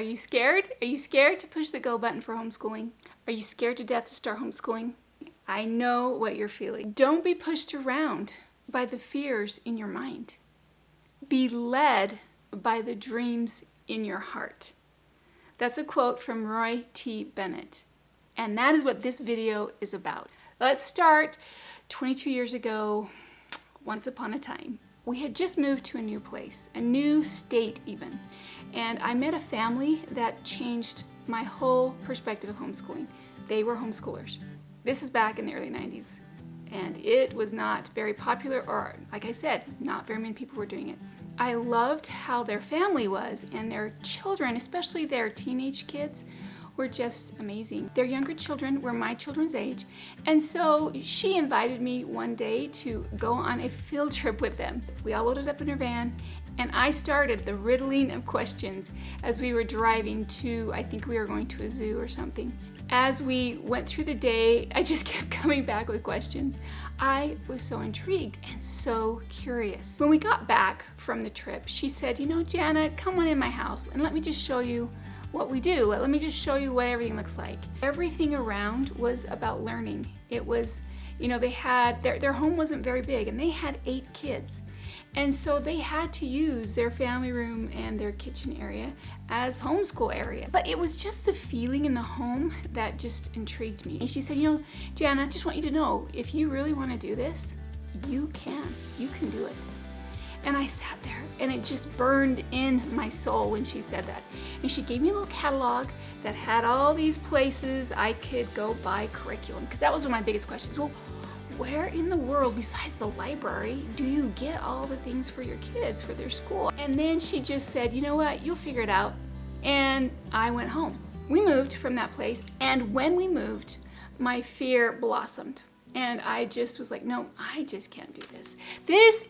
Are you scared? Are you scared to push the go button for homeschooling? Are you scared to death to start homeschooling? I know what you're feeling. Don't be pushed around by the fears in your mind. Be led by the dreams in your heart. That's a quote from Roy T. Bennett. And that is what this video is about. Let's start 22 years ago, once upon a time. We had just moved to a new place, a new state even. And I met a family that changed my whole perspective of homeschooling. They were homeschoolers. This is back in the early 90s. And it was not very popular, or like I said, not very many people were doing it. I loved how their family was, and their children, especially their teenage kids, were just amazing. Their younger children were my children's age, and so she invited me one day to go on a field trip with them. We all loaded up in her van, and I started the riddling of questions as we were driving to, I think we were going to a zoo or something. As we went through the day, I just kept coming back with questions. I was so intrigued and so curious. When we got back from the trip, she said, you know, Jana, come on in my house and let me just show you what we do. Let me just show you what everything looks like. Everything around was about learning. It was, you know, they had, their home wasn't very big, and they had 8 kids. And so they had to use their family room and their kitchen area as homeschool area. But it was just the feeling in the home that just intrigued me. And she said, you know, Jana, I just want you to know, if you really want to do this, you can do it. And I sat there and it just burned in my soul when she said that. And she gave me a little catalog that had all these places I could go buy curriculum, because that was one of my biggest questions. Well, where in the world besides the library do you get all the things for your kids, for their school? And then she just said, you know what, you'll figure it out. And I went home. We moved from that place, and when we moved, my fear blossomed. And I just was like, no, I just can't do this. This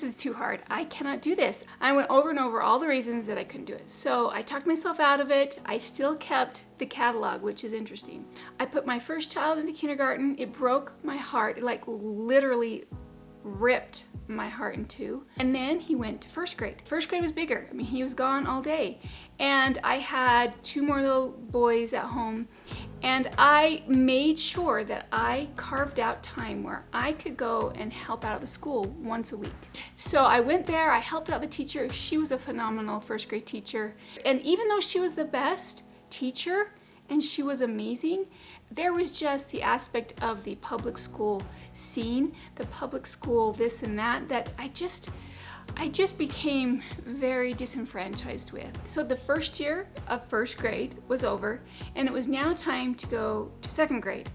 is too hard. I cannot do this. I went over and over all the reasons that I couldn't do it. So I talked myself out of it. I still kept the catalog, which is interesting. I put my first child into kindergarten. It broke my heart. It like literally ripped my heart in two. And then he went to first grade. First grade was bigger. I mean, he was gone all day. And I had 2 more little boys at home. And I made sure that I carved out time where I could go and help out at the school once a week. So I went there, I helped out the teacher. She was a phenomenal first grade teacher. And even though she was the best teacher and she was amazing, there was just the aspect of the public school scene, the public school this and that, that I just became very disenfranchised with. So the first year of first grade was over, and it was now time to go to second grade.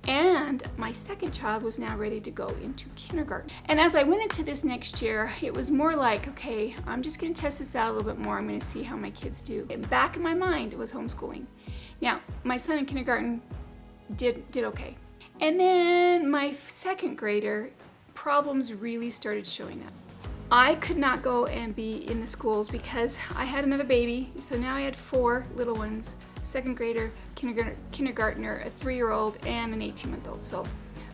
And my second child was now ready to go into kindergarten. And as I went into this next year, it was more like, okay, I'm just gonna test this out a little bit more. I'm gonna see how my kids do. And back in my mind, it was homeschooling. Now, my son in kindergarten did okay. And then my second grader, problems really started showing up. I could not go and be in the schools because I had another baby. So now I had 4 little ones, second grader, kindergartner, a 3-year-old, and an 18-month-old. So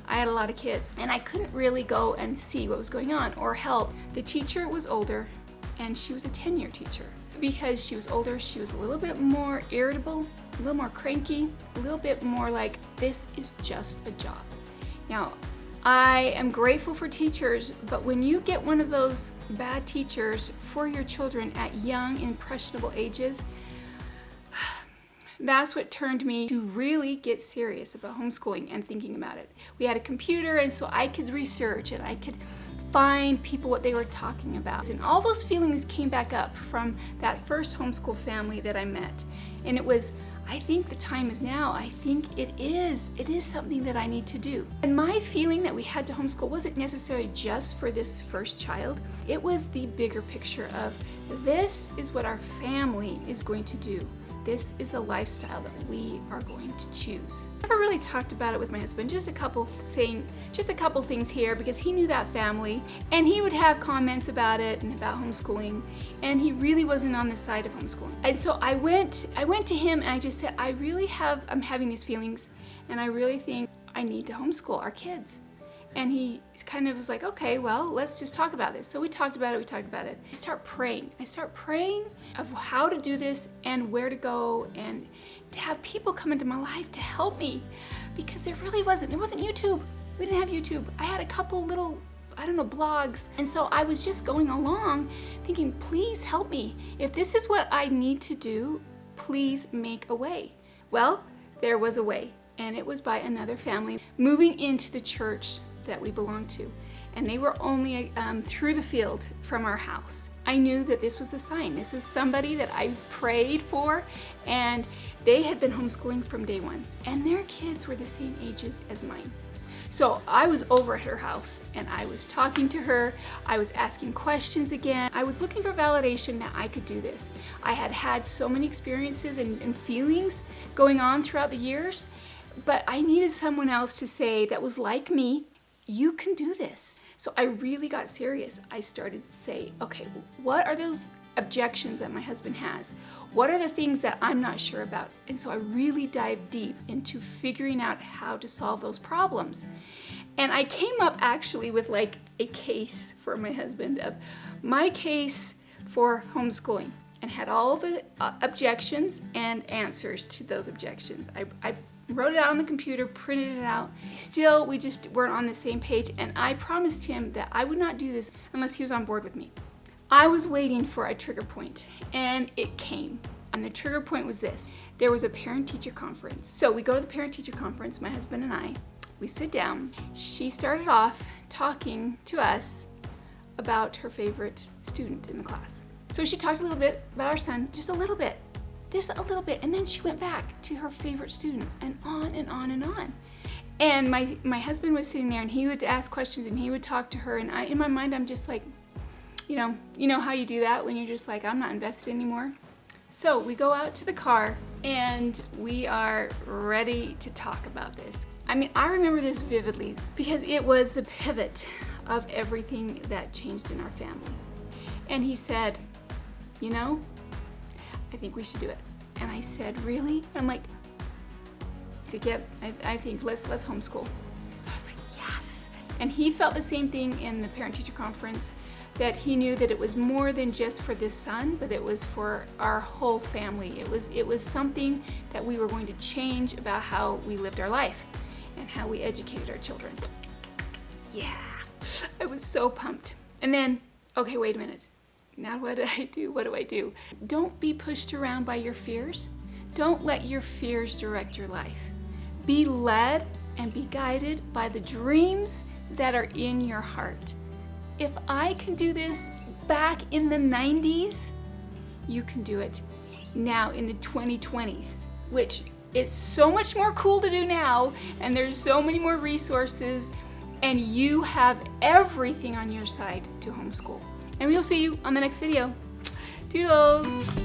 I had a lot of kids, and I couldn't really go and see what was going on or help. The teacher was older, and she was a 10-year teacher. Because she was older, she was a little bit more irritable, a little more cranky, a little bit more like, this is just a job. Now, I am grateful for teachers, but when you get one of those bad teachers for your children at young, impressionable ages, that's what turned me to really get serious about homeschooling and thinking about it. We had a computer, and so I could research and I could find people what they were talking about. And all those feelings came back up from that first homeschool family that I met. And it was, I think the time is now. I think it is something that I need to do. And my feeling that we had to homeschool wasn't necessarily just for this first child. It was the bigger picture of, this is what our family is going to do. This is a lifestyle that we are going to choose. I never really talked about it with my husband, just a couple things here, because he knew that family and he would have comments about it and about homeschooling, and he really wasn't on the side of homeschooling. And so I went to him and I just said, I'm having these feelings, and I really think I need to homeschool our kids. And he kind of was like, okay, well, let's just talk about this. So we talked about it. I start praying of how to do this and where to go and to have people come into my life to help me, because there wasn't YouTube. We didn't have YouTube. I had a couple little, blogs. And so I was just going along thinking, please help me. If this is what I need to do, please make a way. Well, there was a way, and it was by another family moving into the church that we belonged to. And they were only through the field from our house. I knew that this was a sign. This is somebody that I prayed for, and they had been homeschooling from day one, and their kids were the same ages as mine. So I was over at her house, and I was talking to her. I was asking questions again. I was looking for validation that I could do this. I had had so many experiences and feelings going on throughout the years, but I needed someone else to say that was like me, you can do this. So I really got serious. I started to say, okay, what are those objections that my husband has? What are the things that I'm not sure about? And so I really dived deep into figuring out how to solve those problems. And I came up actually with like a case for my husband of my case for homeschooling, and had all the objections and answers to those objections. I wrote it out on the computer, printed it out. Still, we just weren't on the same page, and I promised him that I would not do this unless he was on board with me. I was waiting for a trigger point, and it came. And the trigger point was this. There was a parent-teacher conference. So we go to the parent-teacher conference, my husband and I. We sit down. She started off talking to us about her favorite student in the class. So she talked a little bit about our son, just a little bit. And then she went back to her favorite student, and on and on and on. And my husband was sitting there, and he would ask questions, and he would talk to her, and in my mind, I'm just like, you know how you do that when you're just like, I'm not invested anymore. So we go out to the car, and we are ready to talk about this. I mean, I remember this vividly because it was the pivot of everything that changed in our family. And he said, I think we should do it. And I said, really? I'm like, yep, I think let's homeschool. So I was like, yes. And he felt the same thing in the parent-teacher conference, that he knew that it was more than just for this son, but it was for our whole family. It was something that we were going to change about how we lived our life and how we educated our children. Yeah, I was so pumped. And then, okay, wait a minute. Now what do I do? What do I do? Don't be pushed around by your fears. Don't let your fears direct your life. Be led and be guided by the dreams that are in your heart. If I can do this back in the 90s, you can do it now in the 2020s, which is so much more cool to do now, and there's so many more resources, and you have everything on your side to homeschool. And we'll see you on the next video. Doodles!